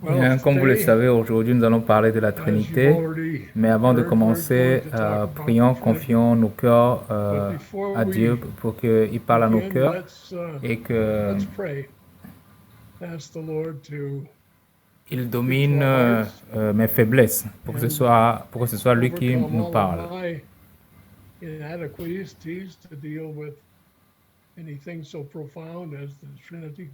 Bien, comme vous le savez, aujourd'hui nous allons parler de la as you've Trinité, already mais avant de heard, we're going commencer, to talk about the prions, Trinity. confions nos cœurs But before à Dieu we pour qu'il parle à nos begin, cœurs et que let's pray. Ask the Lord to il speak to domine our hearts mes faiblesses, and pour que ce soit lui qui overcome nous all of parle. my inadequacies to deal with anything so profound as the Trinity.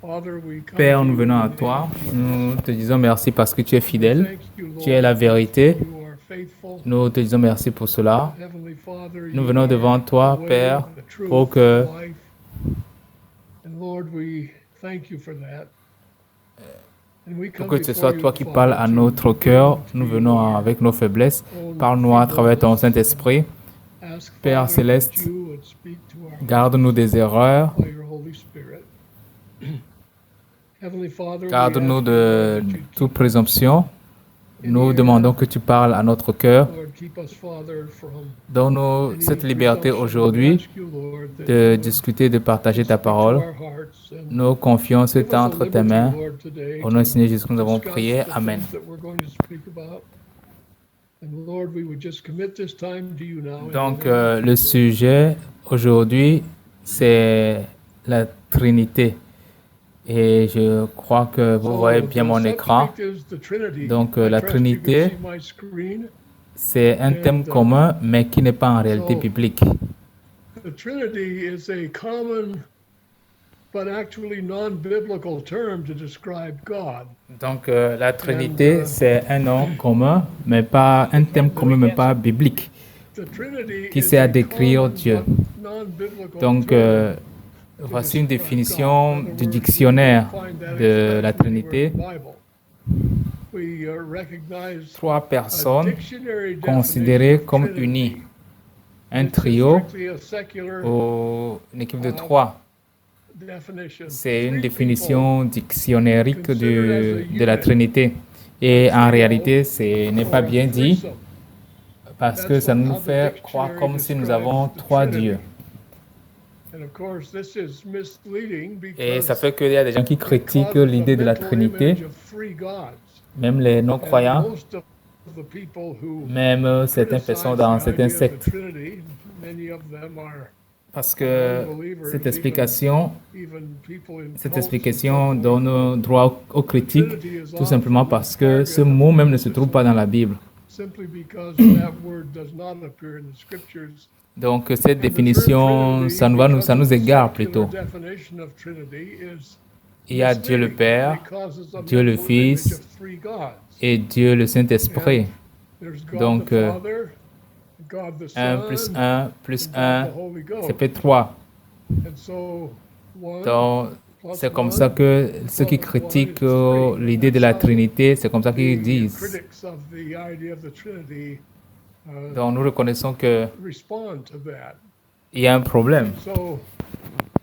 Father, we come Père, to nous you venons in à the name toi, of nous Jesus. te disons merci parce que tu es We fidèle, thank you, tu es Lord, la that vérité, you are faithful. nous te disons merci pour cela. Heavenly Father, Nous you venons devant are the toi, way, Père, the pour truth, the que life. And Lord, we thank you for that. And we Pour come que ce before soit toi you, qui parles Father, à to notre cœur, bring to nous you venons our avec nos faiblesses. own Parle-nous à travers ton feebleness. Saint-Esprit. Ask, Père Father, that céleste, you would speak to our garde-nous hearts des erreurs, by your Holy Spirit. Heavenly Father, we garde-nous ask you, Lord, de that you toute keep us présomption. in Nous the demandons air. que tu parles à notre cœur. Lord, keep us, Father, from Donne-nous any cette liberté presumption. We aujourd'hui ask you, Lord, that you de would discuter, de partager just ta speak to parole. our hearts and Nos confiances give est us a entre tes liberty, mains. Lord, today Au nom du to Seigneur Jésus, nous avons discuss prié. the Amen. things that we're going to speak about. And Lord, we would just commit this time to you now in the Donc, name of le Jesus. sujet aujourd'hui, c'est la Trinité. Et je crois que vous voyez So bien the mon écran. subject is the Trinity. Donc, I la trust you can Trinité, see my screen. c'est un thème And commun, mais qui n'est pas en réalité so biblique. the Trinity is a common but actually non-biblical term to describe God. Donc, la And Trinité, c'est un nom commun, mais pas un thème commun, mais pas biblique, the Trinity qui is sert à a décrire common Dieu. but non-biblical Donc, term to voici une describe God. In définition other du words, we dictionnaire don't find that de la expression anywhere in Trinité. the Bible. We recognize Trois a personnes dictionary definition considérées of comme unies. Trinity. Un It's just trio strictly a secular ou une équipe de uh, trois. definition. C'est une Three people définition dictionnérique considered as a de la unit, Trinité. a Et en trio, réalité, ce n'est pas or a bien dit threesome. parce que That's ça nous how the fait croire dictionary comme si nous describes avons the trois dieux. Trinity. And of course, this is misleading Et ça because fait qu'il y a des gens qui it critiquent causes a l'idée de la mental image Trinité, of three gods. même les And non-croyants, most of the people who même certaines personnes criticize dans the certaines idea of the sectes. Trinity, many of them are Parce que unbelievers, cette explication, even people in cette cults and so explication forth. donne droit aux The critiques, Trinity is tout simplement often parce que ce targeted mot même ne se trouve pas dans la Bible. simply because that word does not appear in the scriptures. Donc cette And the term définition, Trinity, ça because nous of the égare secular plutôt. definition of Trinity, is Il y a Dieu le misleading. Père, It causes a Dieu le mental image Fils of three gods. et Dieu le Saint-Esprit. And there's God Donc, the Father, God the 1 plus Son, 1 plus and 1, God the Holy ça Ghost. fait 3. And so one Donc plus c'est comme ça one que ceux qui plus one critiquent is three. l'idée de That's la how Trinité, c'est comme ça qu'ils the disent. critics of the idea of the Trinity Donc nous reconnaissons qu'il respond to that. y a un problème. So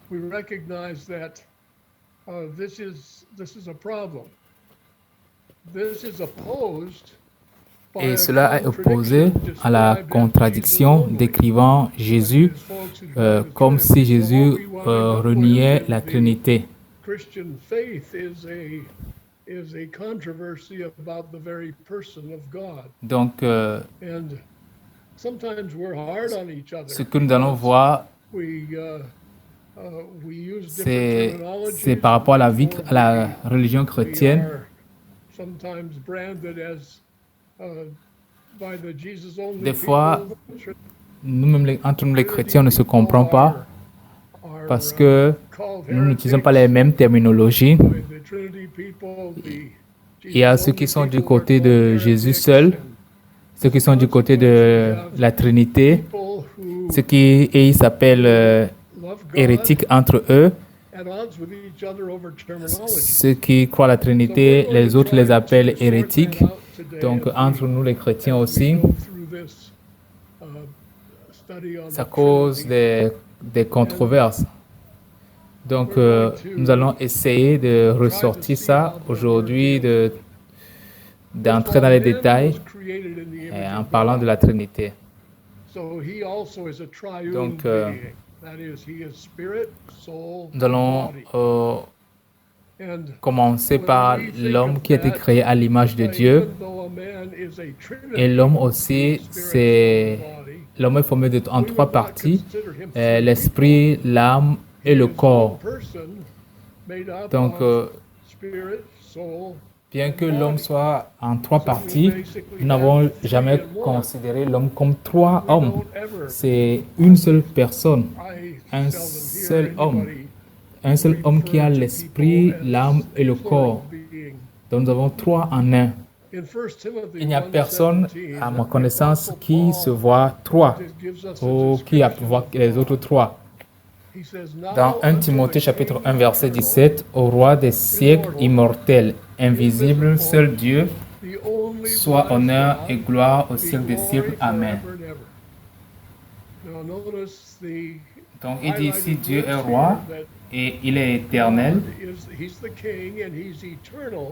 we recognize that this is a problem. This is opposed by Et a cela est opposé contradiction à la described as contradiction Jesus only décrivant and Jésus his folks who deny the comme si Trinity. So Jésus what we wind up reniait with la in the Trinité. Christian faith is a controversy about the very person of God. Donc And sometimes we're hard on each other ce que nous allons because voir, we use different c'est terminologies. par rapport à la vie, Therefore, à la religion we chrétienne. are sometimes branded as by the Jesus only Des fois, people. nous-mêmes, entre nous les Trinity chrétiens, on ne se people comprend pas are parce que called nous n'utilisons pas heretics. les mêmes terminologies. By the Trinity people, the Il y a Jesus ceux qui only sont du people are côté called de Jésus heretics, seul, and ceux qui sont du côté de la Trinité, people who ceux qui et ils s'appellent love God hérétiques entre eux, at odds with each other over terminology. ceux qui croient à la So Trinité, we're going les to autres les try appellent to sort hérétiques. that out today Donc as entre we nous les chrétiens aussi, go through this study on ça the cause Trinity. des controverses. Donc nous allons essayer de ressortir ça aujourd'hui, d'entrer dans les détails en parlant de la Trinité. So he also is a triune Donc, being. That is, he is spirit, soul, nous allons body. commencer par l'homme qui a été créé à l'image de Dieu. Et l'homme aussi, l'homme est formé en trois parties, l'esprit, l'âme et le corps. Donc, bien que l'homme soit en trois parties, nous n'avons jamais considéré l'homme comme trois hommes. C'est une seule personne, un seul homme. Un seul homme qui a l'esprit, l'âme et le corps. Donc nous avons trois en un. Il n'y a personne, à ma connaissance, qui se voit trois ou qui a pu voir les autres trois. Dans 1 Timothée chapitre 1 verset 17, au roi des siècles immortel, invisible, seul Dieu, soit honneur et gloire au siècle des siècles. Amen. Donc il dit ici Dieu est roi et il est éternel.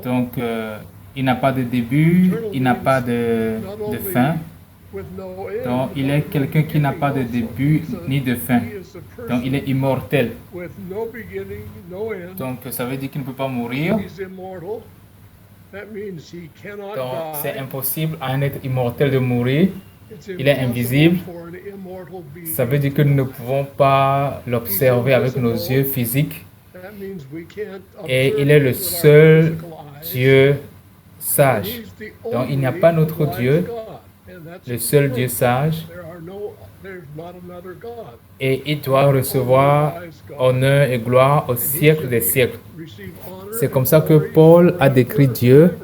Donc il n'a pas de début, il n'a pas de fin. Donc il est quelqu'un qui n'a pas de début ni de fin. Donc il est immortel. Donc ça veut dire qu'il ne peut pas mourir. Donc c'est impossible à un être immortel de mourir. Il est invisible. Ça veut dire que nous ne pouvons pas l'observer avec nos yeux physiques. Et il est le seul Dieu sage. Donc il n'y a pas d'autre Dieu, le seul Dieu sage. Et il doit recevoir honneur et gloire au siècle des siècles. C'est comme ça que Paul a décrit Dieu.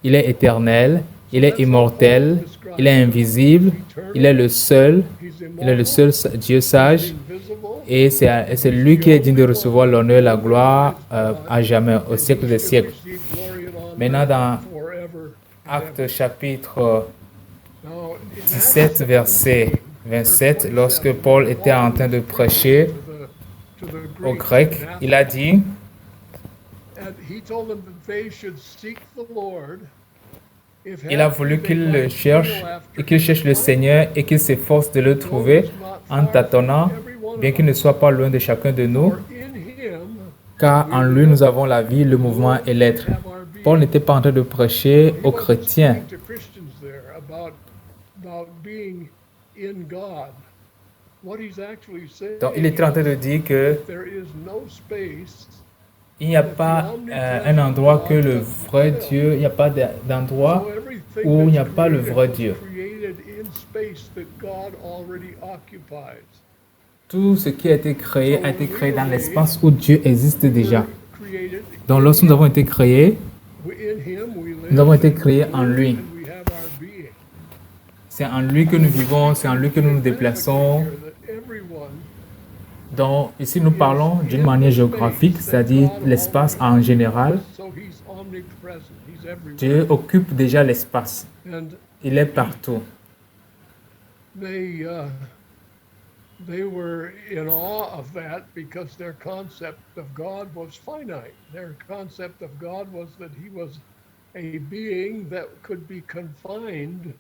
Il est éternel, il est immortel, il est invisible, il est le seul Dieu sage. Et c'est lui qui est digne de recevoir l'honneur et la gloire à jamais, au siècle des siècles. Maintenant, dans Actes chapitre 17, verset 27, lorsque Paul était en train de prêcher aux Grecs, il a dit, il a voulu qu'ils le cherchent et qu'ils cherchent le Seigneur et qu'ils s'efforcent de le trouver en tâtonnant, bien qu'il ne soit pas loin de chacun de nous, car en lui nous avons la vie, le mouvement et l'être. Paul n'était pas en train de prêcher aux chrétiens. Donc il était en train de dire que il n'y a pas un endroit que le vrai Dieu, il n'y a pas d'endroit où il n'y a pas le vrai Dieu. Tout ce qui a été créé dans l'espace où Dieu existe déjà. Donc lorsque nous avons été créés en lui. C'est en lui que nous vivons, c'est en lui que nous nous déplaçons. Donc ici nous parlons d'une manière géographique, c'est-à-dire l'espace en général. Dieu occupe déjà l'espace. Il est partout. They were in awe of that because their concept of God was finite. Their concept of God was that he was a being that could be confined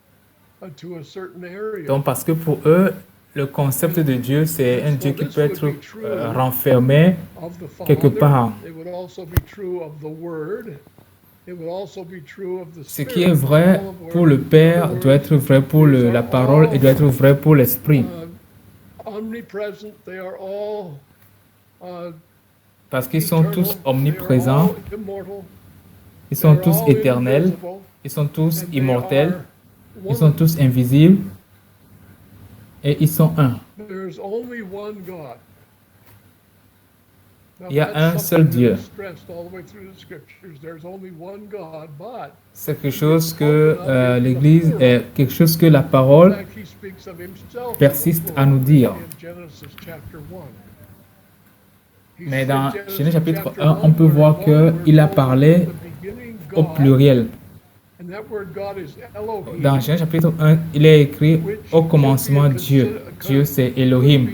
to a certain area. Donc parce que pour eux, le concept de Dieu, c'est un Dieu qui peut être renfermé quelque part. Ce qui est vrai pour le Père doit être vrai pour la parole et doit être vrai pour l'Esprit. Parce qu'ils sont tous omniprésents, ils sont tous éternels, ils sont tous immortels, ils sont tous invisibles et ils sont un. Il y a un seul Dieu. C'est quelque chose que l'Église, quelque chose que la parole persiste à nous dire. Mais dans Genèse chapitre 1, on peut voir qu'il a parlé au pluriel. Dans Genèse chapitre 1, il est écrit au commencement Dieu. Dieu, c'est Elohim.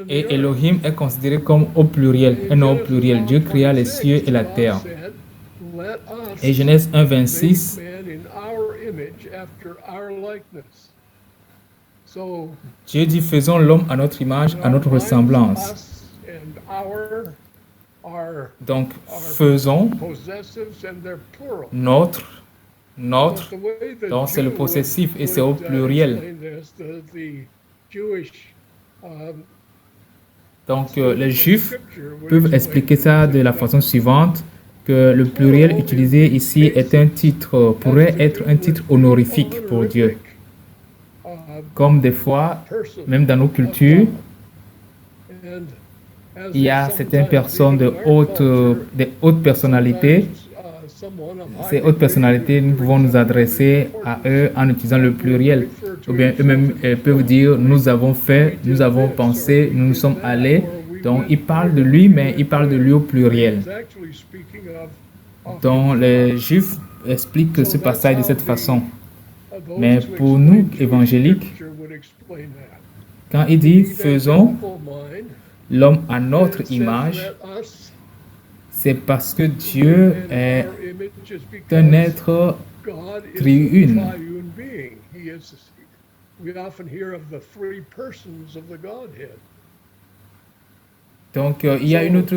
Et Elohim est considéré comme au pluriel, un nom au pluriel. Dieu créa les cieux et la terre. Et Genèse 1, 26. Dieu dit, faisons l'homme à notre image, à notre ressemblance. our are Donc, faisons possessives and they're plural. notre. But the way the Donc, c'est le Jew possessif et c'est au would pluriel. explain this, the Jewish Donc, les Juifs scripture would peuvent explain expliquer ça de la façon suivante, que le pluriel utilisé ici est un titre, pourrait être un titre honorifique pour Dieu. Comme des fois, même dans nos cultures, il y a certaines personnes des hautes personnalités. Ces hautes personnalités, nous pouvons nous adresser à eux en utilisant le pluriel. Ou bien eux-mêmes peuvent dire, nous avons fait, nous avons pensé, nous nous sommes allés. Donc, ils parlent de lui, mais ils parlent de lui au pluriel. Donc, les Juifs expliquent ce passage de cette façon. Mais pour nous, évangéliques, quand il dit, faisons l'homme à notre image, c'est parce que Dieu est un être triune. Donc, il y a une autre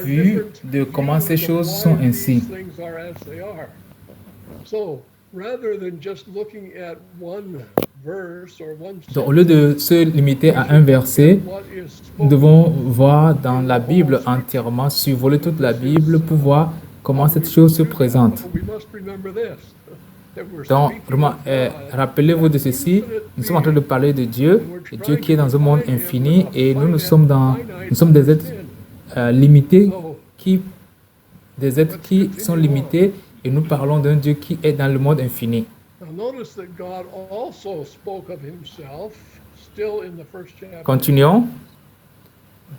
vue de comment ces choses sont ainsi. Donc, au lieu de se limiter à un verset, nous devons voir dans la Bible entièrement, survoler toute la Bible pour voir comment cette chose se présente. Donc, rappelez-vous de ceci, nous sommes en train de parler de Dieu, Dieu qui est dans un monde infini, et nous sommes des êtres limités, des êtres qui sont limités, et nous parlons d'un Dieu qui est dans le monde infini. Continuons.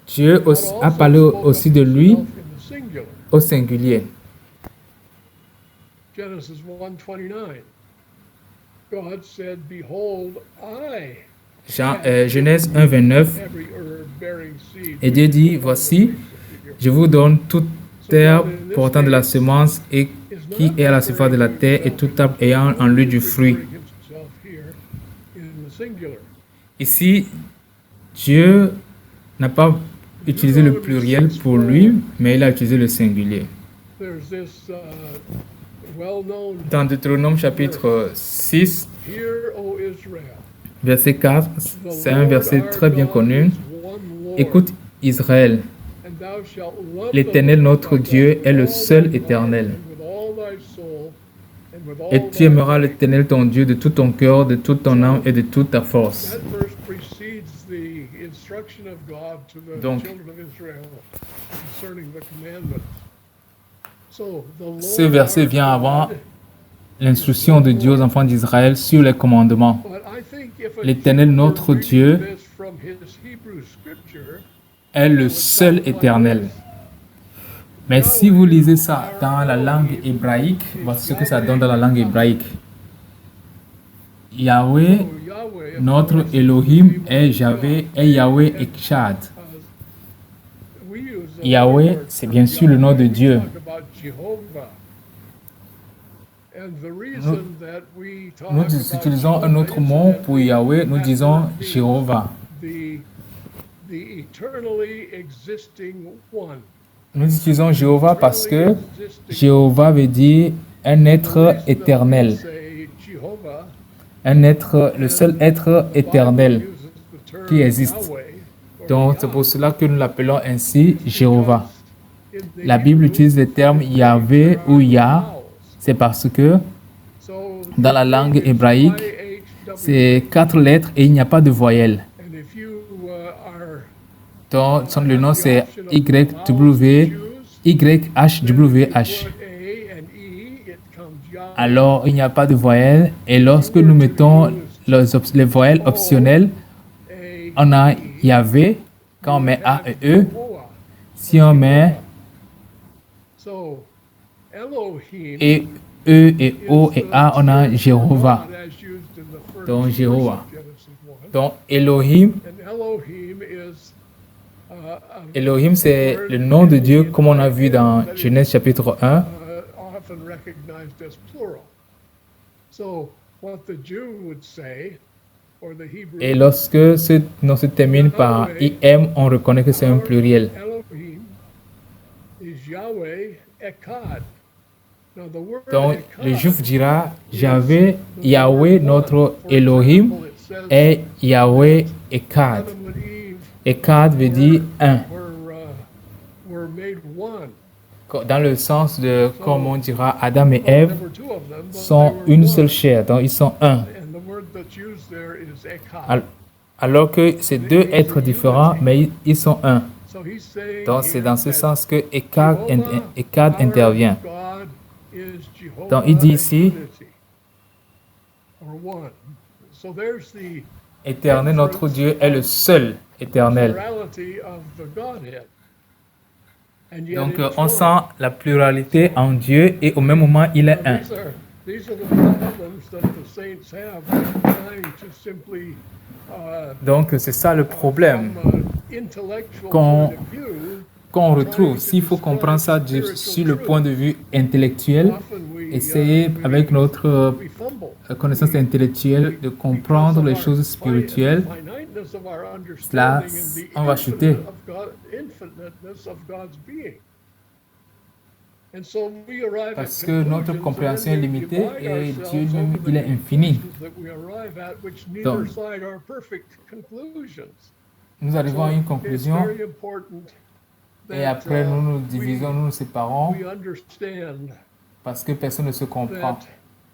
Dieu a parlé aussi de lui au singulier. Genesis 1:29. God said, "Behold, Genèse 1:29. every herb bearing seed." Et Dieu dit, voici, je vous donne toute terre portant de la semence et qui est à la surface de la terre et tout arbre ayant en lui du fruit. Ici, Dieu n'a pas utilisé le pluriel pour lui, mais il a utilisé le singulier. Dans Deutéronome chapitre 6, verset 4, c'est un verset très bien connu. Écoute Israël, l'Éternel notre Dieu est le seul éternel. Et tu aimeras l'Éternel ton Dieu de tout ton cœur, de toute ton âme et de toute ta force. Donc, ce verset vient avant l'instruction de Dieu aux enfants d'Israël sur les commandements. L'Éternel notre Dieu est le seul éternel. Mais si vous lisez ça dans la langue hébraïque, voici ce que ça donne dans la langue hébraïque. Yahweh, notre Elohim, est Yahweh et Yahweh Ekshad. Yahweh, c'est bien sûr le nom de Dieu. Nous utilisons un autre mot pour Yahweh, nous disons Jéhovah. Nous utilisons Jéhovah parce que Jéhovah veut dire un être éternel. Un être, le seul être éternel qui existe. Donc c'est pour cela que nous l'appelons ainsi Jéhovah. La Bible utilise le terme Yahvé ou Yah, c'est parce que dans la langue hébraïque, c'est 4 lettres et il n'y a pas de voyelle. Donc le nom c'est YHWH. Alors il n'y a pas de voyelle et lorsque nous mettons les voyelles optionnelles, on a Yahvé quand on met A et E. Si on met et E et O et A, on a Jéhovah. Donc Jéhovah. Donc Elohim. Elohim, c'est le nom de Dieu comme on a vu dans Genèse chapitre 1. or the Hebrew, Et lorsque ce nom se termine par IM, on reconnaît que c'est un pluriel. Elohim is Yahweh Echad. Now the word Donc, le Echad juif dira, is Yahweh, the Yahweh, word notre one. For Elohim, example, it says est Yahweh Echad. Adam and Eve Echad veut dire un, were made one. dans le sens de, comme on dira, Adam et Well, Ève there were two of them, but sont they were une one. seule chair, donc ils sont un. And the word that's used there is Echad. Alors que c'est deux êtres différents, mais ils sont un. So he's saying Donc c'est here dans ce that sens que Echad Jehovah, our intervient. God, is Jehovah Donc il dit ici, Unity, or one. So there's the Éternel, notre Dieu est le seul éternel. plurality of the Godhead. And yet Donc it's on one. sent la pluralité en Dieu et au même moment il est Now, un. these are the problems that the saints have trying to simply Donc c'est ça le problème from an intellectual qu'on point of view. qu'on retrouve. S'il faut comprendre ça sur le point de vue intellectuel, essayer avec notre We fumble. connaissance intellectuelle de comprendre les choses spirituelles, Finiteness of our là, understanding and the on va chuter. infiniteness of God's being. And so we arrive Parce at que notre conclusions, compréhension and est then we limitée divide et ourselves Dieu lui-même, over the il est infini. conclusions that we arrive at, which neither Donc, side are perfect conclusions. Nous arrivons à une It's conclusion very important et that, après nous nous divisons, nous nous séparons we understand parce que personne ne se comprend. that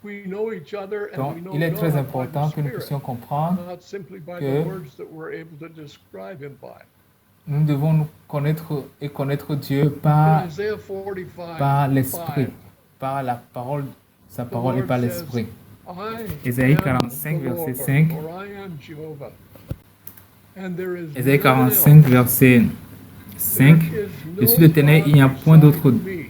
we know each other and Donc we know il est très God by important the que nous Spirit, puissions comprendre not simply by que the words that we're able to describe him by. nous devons nous connaître et connaître Dieu In par Isaiah 45, par l'esprit, 5, par la parole, sa the parole et Lord par says, l'esprit. I Ésaïe am 45, the verset Lord, 5. or I am Jehovah. And there is Ésaïe none 45, else. verset 5. There is Je suis no l'Éternel, il n'y a God point beside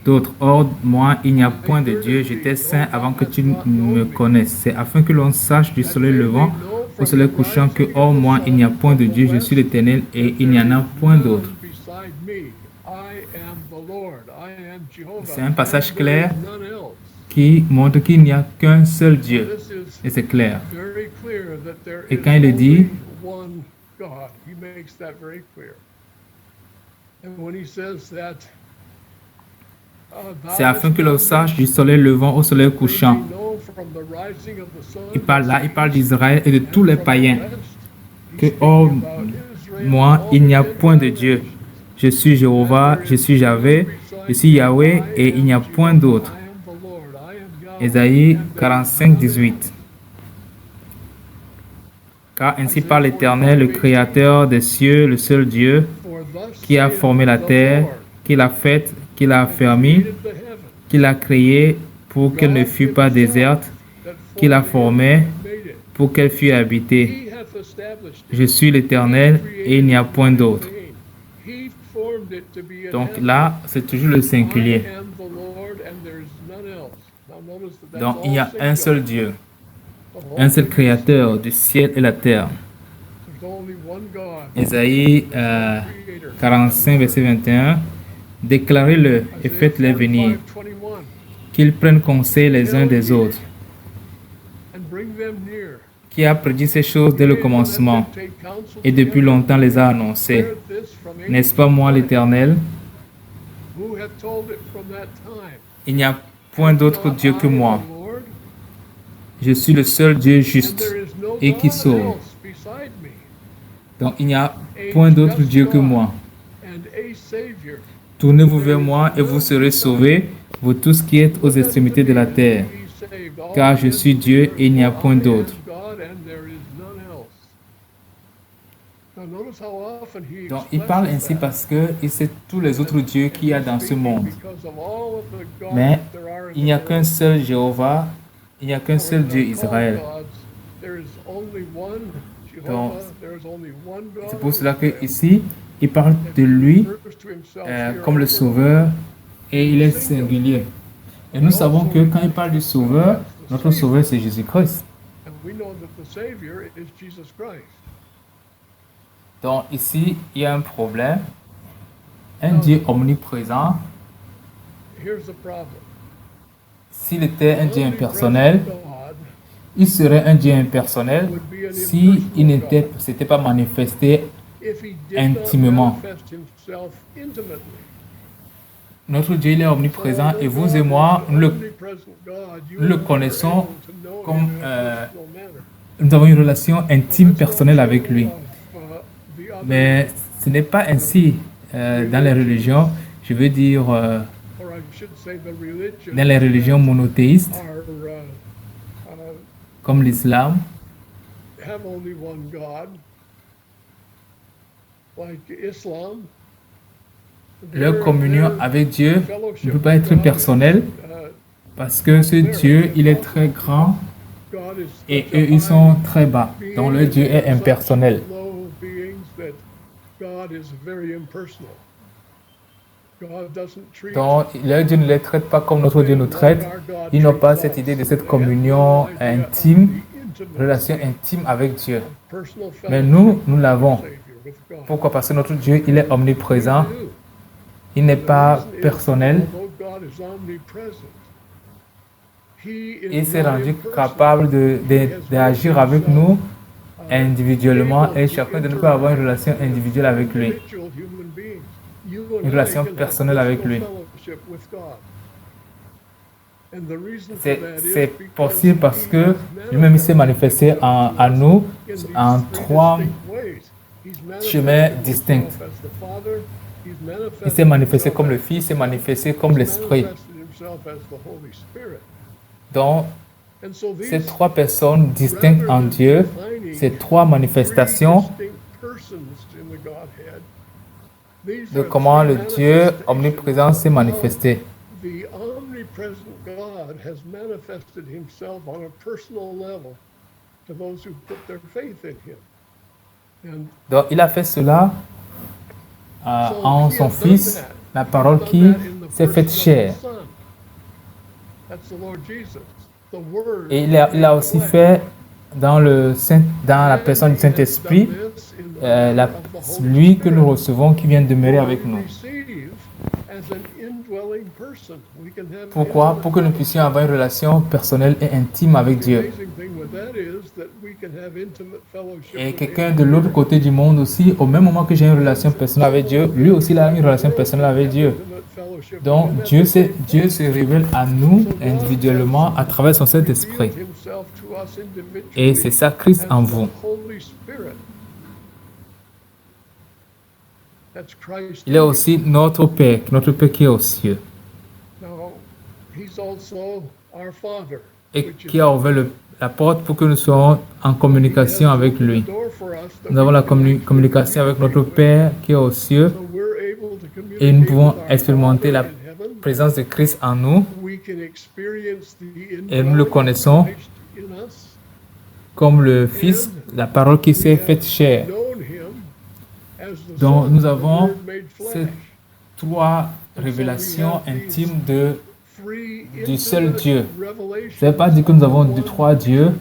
d'autre me. hors moi, il n'y a point de Dieu. J'étais saint avant que tu me connaisses. C'est afin que l'on sache du That soleil they levant may know au from soleil the couchant que rising hors of the moi, il n'y a sun point de from the Dieu. Je west, suis l'Éternel et that il n'y en there a is point none d'autre. beside me. I am the Lord. I am Jehovah. C'est un passage And there clair is none else. qui montre qu'il n'y a qu'un seul Dieu. This is Et c'est clair. very clear that there Et is quand il le dit, only one God. He makes that very clear. And when he says that, c'est afin que l'on sache du soleil levant au soleil couchant. Il parle d'Israël et de tous les païens. Que hors moi, il n'y a point de Dieu. Je suis Jéhovah, je suis Yahvé, je suis Yahweh et il n'y a point d'autre. Ésaïe 45, 18. Car ainsi parle l'Éternel, le Créateur des cieux, le seul Dieu, qui a formé la terre, qui l'a faite, qui l'a affermie, qui l'a créée pour qu'elle ne fût pas déserte, qui l'a formée pour qu'elle fût habitée. Je suis l'Éternel et il n'y a point d'autre. Donc là, c'est toujours le singulier. Donc il y a un seul Dieu, un seul Créateur du ciel et la terre. Ésaïe 45, verset 21. Déclarez-le et faites-les venir, qu'ils prennent conseil les uns des autres. Qui a prédit ces choses dès le commencement et depuis longtemps les a annoncées. N'est-ce pas moi l'Éternel? Il n'y a point d'autre Dieu que moi. Je suis le seul Dieu juste et qui sauve. Donc il n'y a point d'autre Dieu que moi. Tournez-vous vers moi et vous serez sauvés, vous tous qui êtes aux extrémités de la terre. Car je suis Dieu et il n'y a point d'autre. Donc il parle ainsi parce qu'il sait tous les autres dieux qu'il y a dans ce monde. Mais il n'y a qu'un seul Jéhovah, il n'y a qu'un seul Dieu Israël. Donc c'est pour cela que ici il parle de lui comme le Sauveur et il est singulier. Et nous savons que quand il parle du Sauveur, notre Sauveur c'est Jésus-Christ. Donc ici, il y a un problème. Un Dieu omniprésent, s'il était un Dieu impersonnel, il serait un Dieu impersonnel si il n'était s'était pas manifesté if he did not intimement. manifest himself intimately. Notre Dieu, il est So omniprésent et although vous et God moi, is an omnipresent God, you nous le and I are connaissons able to know comme him in a personal manner. nous avons une relation intime, That's not personnelle true avec lui. of the other, Mais ce n'est pas ainsi dans les religions, je veux dire or I should say the religions dans les religions that monothéistes are comme l'islam. have only one God, like Islam. Leur communion avec Dieu ne fellowship peut pas with être God personnelle is, parce que ce Dieu, il est très grand God is et such a eux, ils high sont très bas. being Donc leur and Dieu they est are such impersonnel. low beings that God is very impersonal. God doesn't treat Donc leur Dieu ne les traite pas comme notre Dieu nous traite. Ils n'ont pas cette idée de cette communion intime, relation intime avec Dieu. personal Mais fellowship nous l'avons. Savior with God. Pourquoi? Parce que notre Dieu, il est omniprésent. We do. Il n'est The pas reason is, personnel. although God is omnipresent, He is Il s'est not rendu impersonal. capable d'agir avec nous individuellement able et to chacun de nous peut avoir une relation individuelle avec lui. individual human beings. You and Une I relation can have personnelle avec personal lui. fellowship with God. And the reason for C'est that is c'est because possible parce He que has lui-même il s'est manifesté himself to à us nous in these en three trois distinct ways. He's chemins manifested distincts. himself as the Father, he's manifested Il s'est manifesté himself comme le as Fils, il the s'est Son, manifesté comme he's l'Esprit. manifested himself as the Holy Spirit. Donc, And so ces these, trois personnes distinctes rather en than Dieu, defining ces trois three manifestations distinct persons in the Godhead, these de are comment three le Dieu manifestations omniprésent s'est of manifesté. the omnipresent God has manifested himself on a personal level to those who put their faith in him. And Donc, il a fait cela so en he son has done Fils, that. la He has parole done qui that in the s'est faite person of chair. the Son. That's the Lord Jesus. The Word Et il a made aussi flesh. fait dans la And personne he du has Saint-Esprit, done this in the manner of the Holy lui que nous Spirit, recevons, qui vient demeurer who avec we nous. receive as an indwelling person. We can have Pourquoi? intimate Pour que nous puissions avoir une relation personnelle et intime avec The Dieu. amazing thing with that is that we can have intimate fellowship Et with quelqu'un him de l'autre here. côté du monde aussi, au même moment que j'ai une relation personnelle avec Dieu, lui aussi il a une relation personnelle avec Dieu. Donc Dieu se révèle à nous individuellement à travers son Saint-Esprit. Et c'est ça Christ en vous. Il est aussi notre Père qui est aux cieux. Et qui a ouvert la porte pour que nous soyons en communication avec lui. Nous avons la communication avec notre Père qui est aux cieux et nous pouvons expérimenter la présence de Christ en nous et nous le connaissons comme le Fils, la parole qui s'est faite chair. Donc nous avons ces trois révélations intimes du seul Dieu. Ça ne veut pas dire que nous avons trois dieux.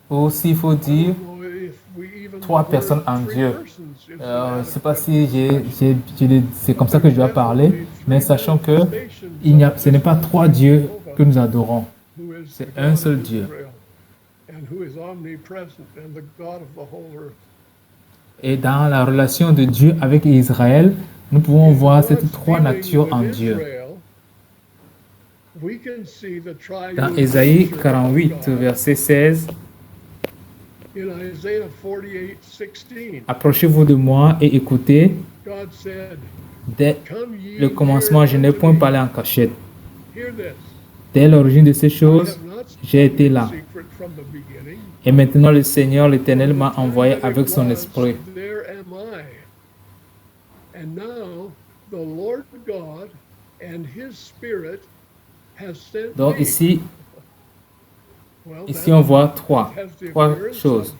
Ou s'il faut dire trois personnes en Dieu. Je ne sais pas si c'est comme ça que je dois parler, mais sachant que ce n'est pas trois dieux que nous adorons. C'est un seul Dieu. Et dans la relation de Dieu avec Israël, nous pouvons voir ces trois natures en Dieu. Dans Ésaïe 48, verset 16, approchez-vous de moi et écoutez. Dès le commencement, je n'ai point parlé en cachette. Dès l'origine de ces choses, j'ai été là. Et maintenant, le Seigneur, l'Éternel, m'a envoyé avec son esprit. Donc ici, on voit trois choses.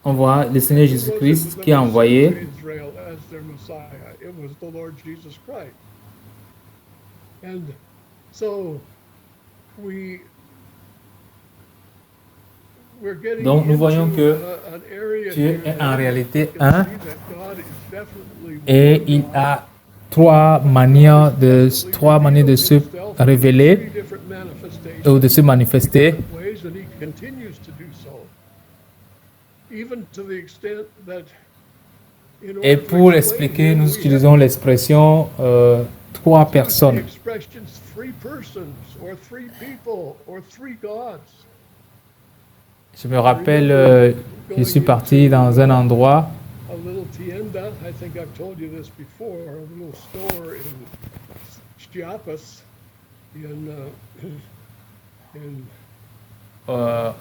On voit le Seigneur Jésus-Christ qui a envoyé. Donc nous voyons que Dieu est en réalité un et il a trois manières de se révéler ou de se manifester. Et pour l'expliquer, nous utilisons l'expression trois personnes. Je me rappelle, je suis parti dans un endroit. A little tienda, I think I've told you this before, a little store in Chiapas,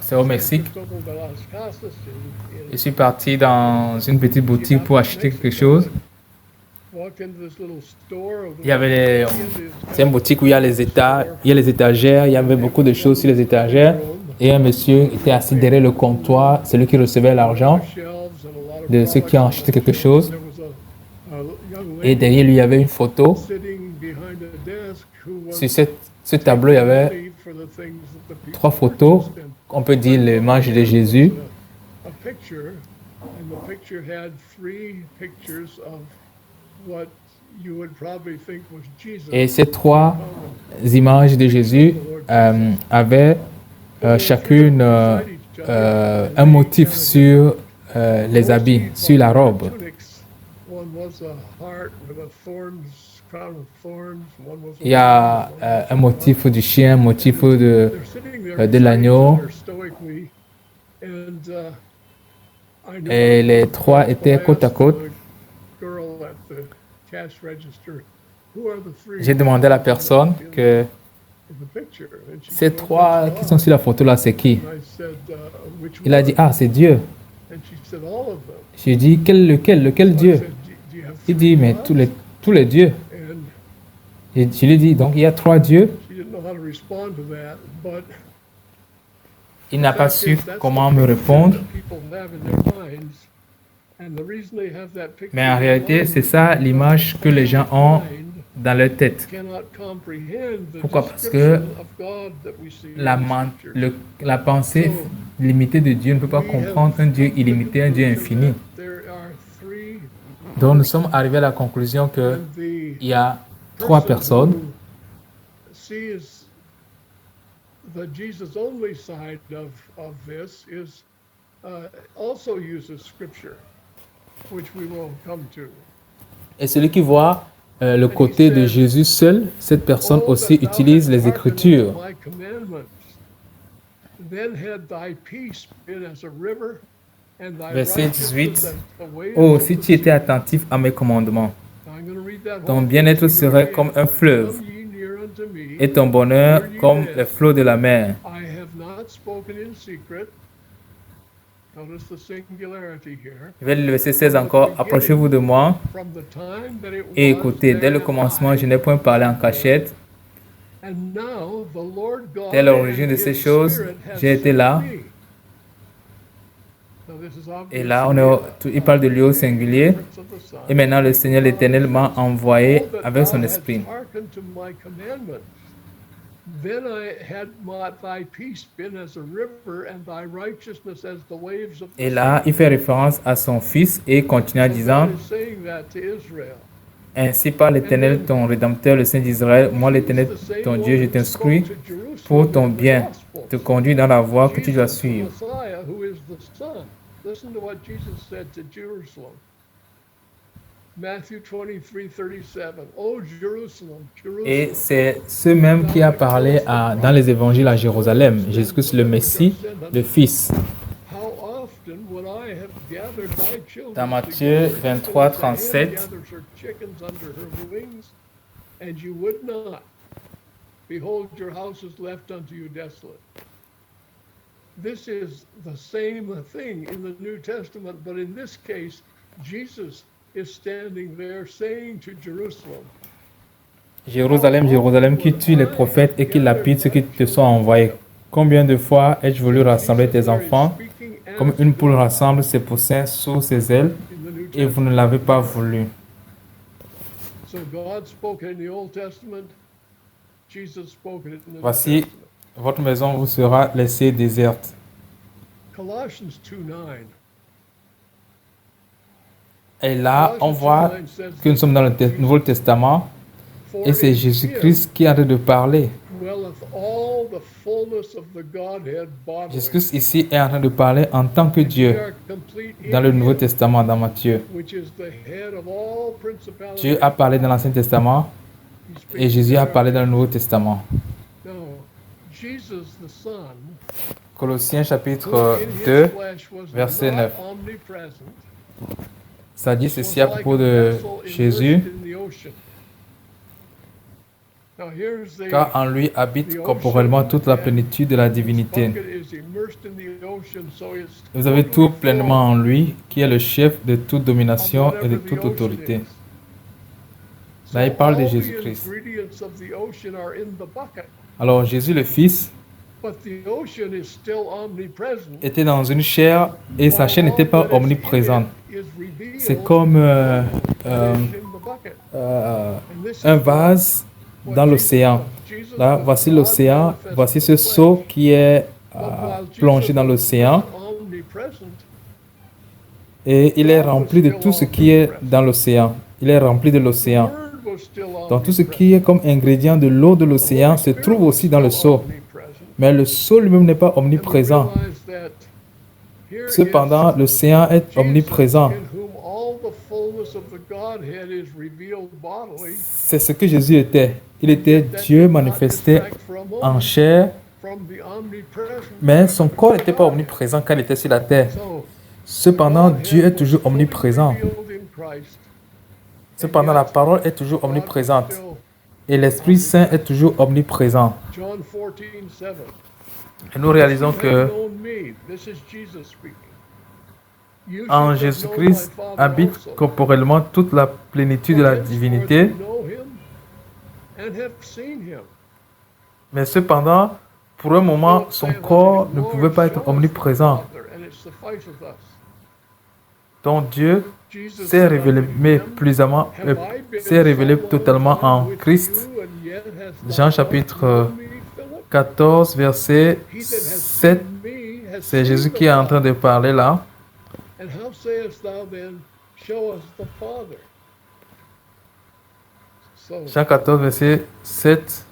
C'est au Mexique. Cristobal de las Casas, Je suis parti dans une petite boutique pour acheter quelque chose. walked into this little store. Il y avait c'est une boutique où il y a les étagères, il y avait beaucoup de choses sur les étagères. Et un monsieur était assis derrière le comptoir, celui qui recevait l'argent de ceux qui ont acheté quelque chose. Et derrière lui, il y avait une photo. Sur ce tableau, il y avait trois photos. On peut dire l'image de Jésus. Et ces trois images de Jésus avaient chacune un motif sur les habits, sur la robe. Il y a un motif du chien, un motif de l'agneau. Et les trois étaient côte à côte. J'ai demandé à la personne que ces trois qui sont sur la photo là, c'est qui? Il a dit, ah, c'est Dieu. J'ai dit, lequel Dieu? Il dit, mais tous les dieux. Et je lui ai dit, donc il y a trois dieux. Il n'a pas su comment me répondre. Mais en réalité, c'est ça l'image que les gens ont dans leur tête. Pourquoi? Parce que la pensée limitée de Dieu ne peut pas comprendre un Dieu illimité, un Dieu infini. Donc nous sommes arrivés à la conclusion qu'il y a trois personnes. The Jesus only side of this is also uses scripture, which we will come to. Et celui qui voit le côté de Jésus seul, cette personne aussi utilise les Écritures. Verset 18. Oh, si tu étais attentif à mes commandements, ton bien-être serait comme un fleuve, et ton bonheur comme les flots de la mer. Je vais le verset 16 encore. Approchez-vous de moi et écoutez. Dès le commencement, je n'ai point parlé en cachette. Dès l'origine de ces choses, j'ai été là. Et là, il parle de lui au singulier. Et maintenant, le Seigneur l'Éternel m'a envoyé avec son esprit. Et là, il fait référence à son fils et continue en disant, ainsi parle l'Éternel, ton Rédempteur, le Saint d'Israël, moi l'Éternel, ton Dieu, je t'instruis pour ton bien, te conduis dans la voie que tu dois suivre. Listen to what Jesus said to Jerusalem. Matthew 23:37. Oh Jerusalem, Jerusalem. Et c'est ce même qui a parlé dans les évangiles à Jérusalem. Jésus-Christ, le Messie, le Fils. Dans Matthieu 23:37. Behold, your house is left unto you desolate. This is the same thing in the New Testament, but in this case, Jesus is standing there saying to Jerusalem, Jérusalem, Jérusalem, qui tue les prophètes et qui lapide ceux qui te sont envoyés. Combien de fois ai-je voulu rassembler tes enfants, comme une poule rassemble ses poussins sous ses ailes, et vous ne l'avez pas voulu. Voici, votre maison vous sera laissée déserte. Et là, on voit que nous sommes dans le Nouveau Testament et c'est Jésus-Christ qui est en train de parler. Jésus-Christ ici est en train de parler en tant que Dieu dans le Nouveau Testament, dans Matthieu. Dieu a parlé dans l'Ancien Testament et Jésus a parlé dans le Nouveau Testament. Colossiens chapitre 2, verset 9. Ça dit ceci à propos de Jésus, car en lui habite corporellement toute la plénitude de la divinité. Vous avez tout pleinement en lui, qui est le chef de toute domination et de toute autorité. Là, il parle de Jésus-Christ. Alors, Jésus le Fils était dans une chair et sa chair n'était pas omniprésente. C'est comme un vase dans l'océan. Là, voici l'océan, voici ce seau qui est plongé dans l'océan et il est rempli de tout ce qui est dans l'océan. Il est rempli de l'océan. Donc tout ce qui est comme ingrédient de l'eau de l'océan se trouve aussi dans le seau. Mais le seau lui-même n'est pas omniprésent. Cependant, l'océan est omniprésent. C'est ce que Jésus était. Il était Dieu manifesté en chair, mais son corps n'était pas omniprésent quand il était sur la terre. Cependant, Dieu est toujours omniprésent. Cependant, la parole est toujours omniprésente. Et l'Esprit Saint est toujours omniprésent. Et nous réalisons que en Jésus-Christ habite corporellement toute la plénitude de la divinité. Mais cependant, pour un moment, son corps ne pouvait pas être omniprésent. Donc Dieu s'est révélé totalement en Christ. Jean chapitre 14, verset 7. C'est Jésus qui est en train de parler là. Jean 14, verset 7.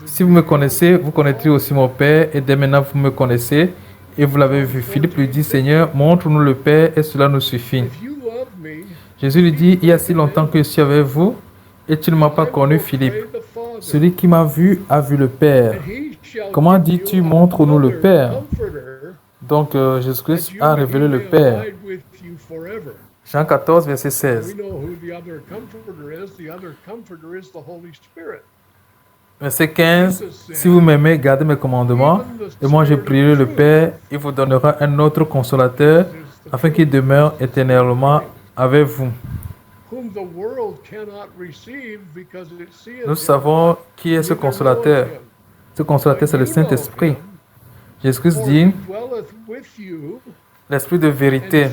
Si vous me connaissez, vous connaîtrez aussi mon Père, et dès maintenant vous me connaissez, et vous l'avez vu. Philippe lui dit, Seigneur, montre-nous le Père, et cela nous suffit. Jésus lui dit, il y a si longtemps que je suis avec vous, et tu ne m'as pas connu, Philippe. Celui qui m'a vu a vu le Père. Comment dis-tu, montre-nous le Père? Donc Jésus-Christ a révélé le Père. Jean 14, verset 16. Verset 15. Si vous m'aimez, gardez mes commandements, et moi je prierai le Père, il vous donnera un autre consolateur, afin qu'il demeure éternellement avec vous. Nous savons qui est ce consolateur. Ce consolateur, c'est le Saint-Esprit. Jésus-Christ dit, l'Esprit de vérité.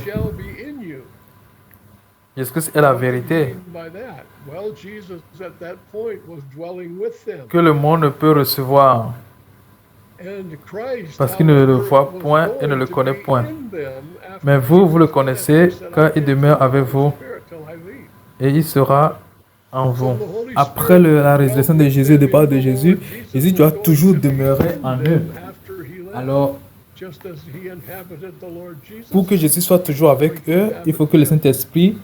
Jésus-Christ est la vérité que le monde ne peut recevoir parce qu'il ne le voit point et ne le connaît point. Mais vous, vous le connaissez car il demeure avec vous et il sera en vous. Après la résurrection de Jésus, le départ de Jésus, Jésus doit toujours demeurer en eux. Alors, pour que Jésus soit toujours avec eux, il faut que le Saint-Esprit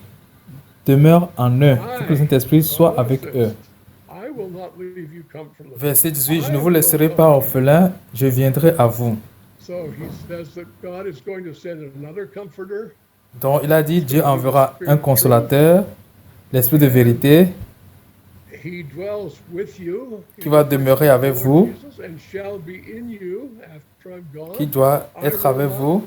demeure en eux. Il faut que le Saint-Esprit soit avec eux. Verset 18, je ne vous laisserai pas orphelins, je viendrai à vous. Donc il a dit, Dieu enverra un consolateur, l'Esprit de vérité, qui va demeurer avec vous, qui doit être avec vous.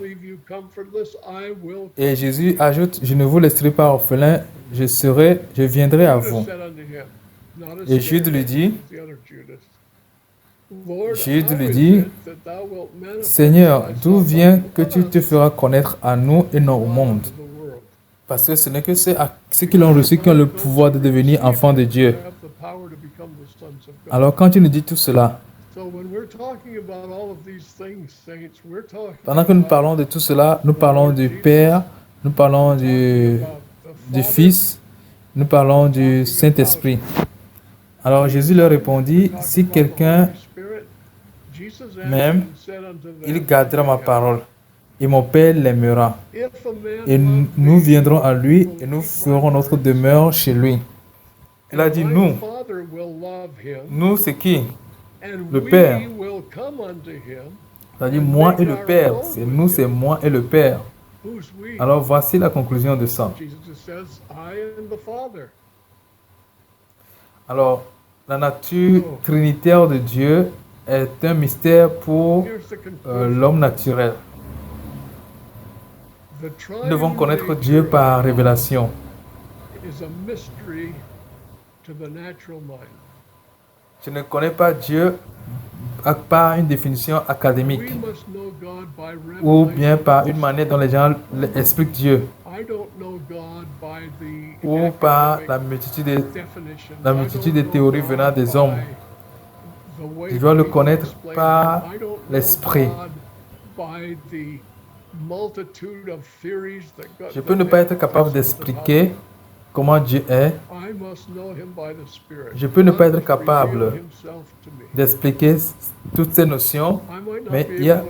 Et Jésus ajoute, je ne vous laisserai pas orphelin, je viendrai à vous. Et Jude lui dit, Seigneur, d'où vient que tu te feras connaître à nous et non au monde? Parce que ce n'est que ceux qui l'ont reçu qui ont le pouvoir de devenir enfants de Dieu. Alors quand tu nous dis tout cela, pendant que nous parlons de tout cela, nous parlons du Père, nous parlons du Fils, nous parlons du Saint-Esprit. Alors Jésus leur répondit, si quelqu'un m'aime, il gardera ma parole, et mon Père l'aimera. Et nous viendrons à lui, et nous ferons notre demeure chez lui. Il a dit nous. Nous, c'est qui? Le Père. C'est-à-dire moi et le Père. C'est nous, c'est moi et le Père. Alors voici la conclusion de ça. Alors, la nature trinitaire de Dieu est un mystère pour l'homme naturel. Nous devons connaître Dieu par révélation. Je ne connais pas Dieu par une définition académique ou bien par une manière dont les gens expliquent Dieu ou par la multitude de théories venant des hommes. Je dois le connaître par l'esprit. Je peux ne pas être capable d'expliquer comment Dieu est. Je peux ne pas être capable d'expliquer toutes ces notions, mais il y a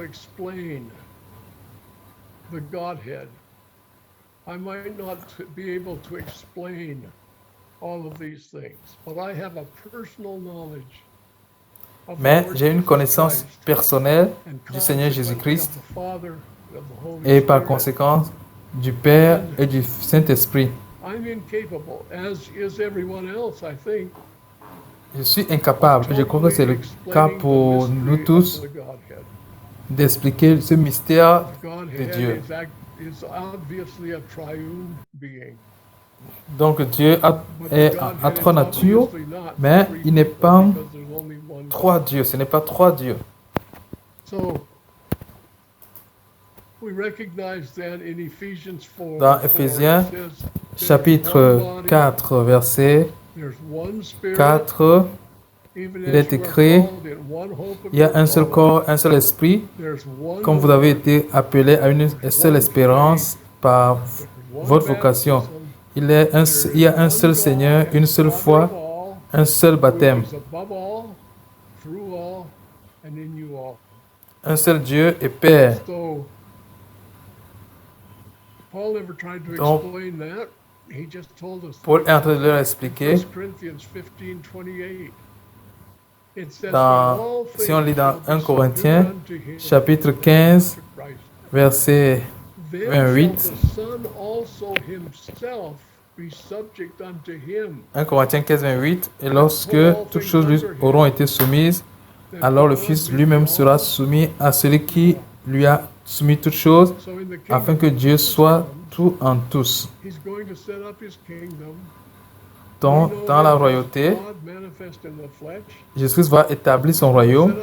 mais j'ai une connaissance personnelle du Seigneur Jésus-Christ et par conséquent du Père et du Saint-Esprit. Je suis incapable, je crois que c'est le cas pour nous tous, d'expliquer ce mystère de Dieu. Donc Dieu a trois natures, mais il n'est pas trois dieux, ce n'est pas trois dieux. Dans Éphésiens chapitre 4, verset 4, il est écrit, il y a un seul corps, un seul esprit, comme vous avez été appelés à une seule espérance par votre vocation. Il y a un seul Seigneur, une seule foi, un seul baptême. Un seul Dieu et Père. Donc, Paul est en train de leur expliquer. Si on lit dans 1 Corinthiens, chapitre 15, verset 28. 1 Corinthiens 15, 28. Et lorsque toutes choses lui auront été soumises, alors le Fils lui-même sera soumis à celui qui lui a soumis toutes choses, afin que Dieu soit tout en tous. Donc, dans la royauté, Jésus va établir son royaume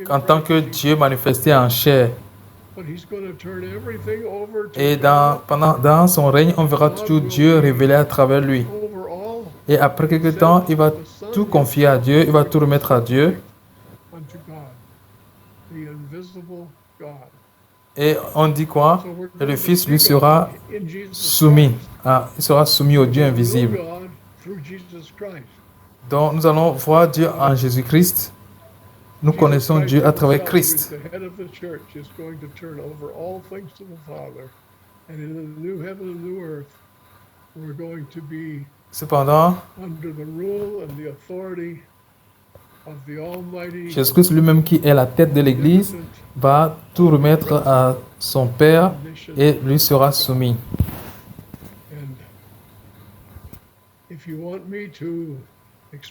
en tant que Dieu manifesté en chair. Et dans son règne, on verra toujours Dieu révélé à travers lui. Et après quelque temps, il va tout confier à Dieu, il va tout remettre à Dieu. Et on dit quoi? Et le Fils lui sera soumis. Il sera soumis au Dieu invisible. Donc nous allons voir Dieu en Jésus-Christ. Nous connaissons Dieu à travers Christ. Cependant, Jésus-Christ lui-même qui est la tête de l'Église va tout remettre à son Père et lui sera soumis.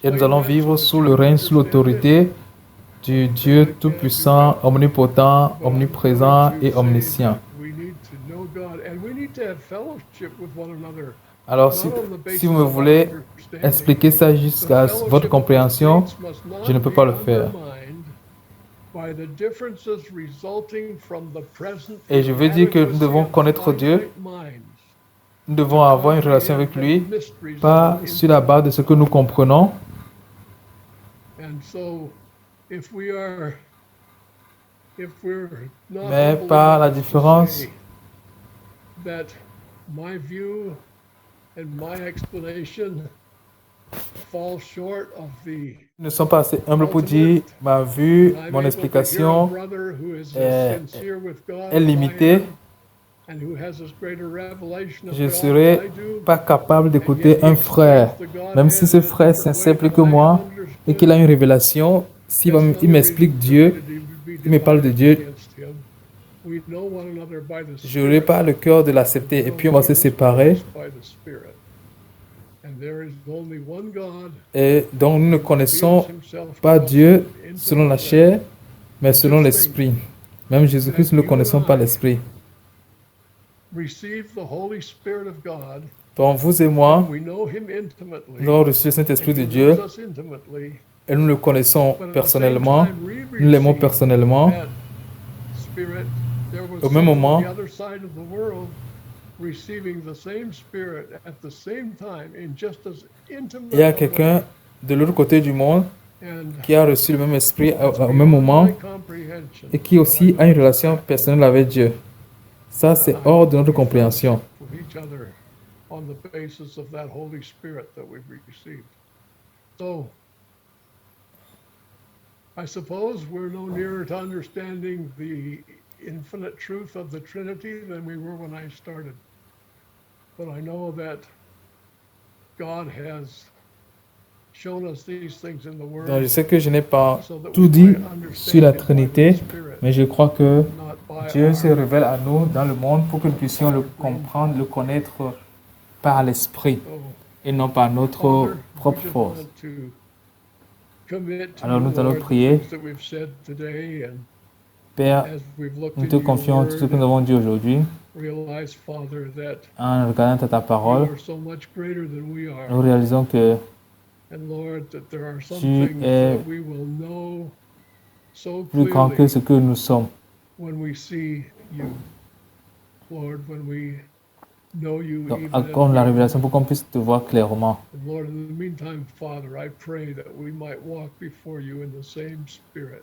Et nous allons vivre sous le règne, sous l'autorité du Dieu tout-puissant, omnipotent, omniprésent et omniscient. Alors, si vous me voulez expliquer ça jusqu'à votre compréhension, je ne peux pas le faire. Et je veux dire que nous devons connaître Dieu, nous devons avoir une relation avec lui, pas sur la base de ce que nous comprenons. Mais par la différence that my view and my explanation fall short of the Nous ne sommes pas assez humbles pour dire ma vue, I'm mon able to hear a explication brother who is est, as sincere with God est as I limitée. am, and who has as great a revelation of Je ne God as serai I do, pas capable and d'écouter yet he un frère, explains the même si Godhead ce in a frère est different sincère way plus than que I have moi et qu'il a understood. une révélation. S'il That's il another m'explique reason for me Dieu, to be il me parle de divided Dieu, against him. We know one another by the je n'aurai Spirit. pas le cœur de l'accepter et puis on va se séparer. By the Spirit. And there is only one God Et donc nous ne who connaissons reveals himself pas to us Dieu selon la intimately. chair, mais selon l'esprit. Même Jésus-Christ, nous ne connaissons pas l'esprit. Receive the Holy Spirit of God. Donc vous et moi, We know him intimately, nous avons reçu le Saint-Esprit de and he Dieu knows us intimately. et nous le connaissons But at the personnellement, same time, we nous l'aimons receive personnellement. that Spirit. There was Au même someone moment, on the other side of the world receiving the same Spirit at the same time in just as intimate il y a a quelqu'un way. de l'autre côté du monde And qui a reçu le même esprit that's au même beyond moment my comprehension. et qui aussi a une relation personnelle avec Dieu. Ça, c'est hors de notre compréhension. With each other on the basis of that Holy Spirit that we've received. So, I suppose we're no nearer to understanding the infinite truth of the Trinity than we were when I started. But I know that God has shown us these things in the Donc, Word je sais que je n'ai pas so that tout we dit might sur la understand it by the Trinité, Spirit, mais je crois que not by Dieu se our révèle à nous dans le monde pour que nous puissions le comprendre, le connaître par l'esprit so, et non par notre Father, we propre just force. want to commit to Alors you, nous allons Lord, the prier. things that we've said today, and Père, as we've looked nous te into your confions tout ce que nous Word, avons dit aujourd'hui. realize, Father, that En regardant ta you parole, are so much greater than we nous are, réalisons que and Lord, that there are some tu things es that we will know so plus grand que clearly ce que nous sommes. when we see you, Lord, when we know you Donc, even as accorde we la are révélation known. pour qu'on puisse te voir clairement. And Lord, in the meantime, Father, I pray that we might walk before you in the same spirit.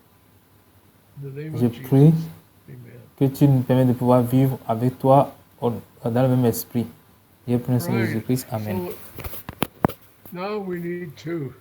In the name Je of prie Jesus. Amen. que tu nous permettes de pouvoir vivre avec toi dans le même esprit. Et pour nous, Seigneur Right. Jésus-Christ. Amen. So now we need to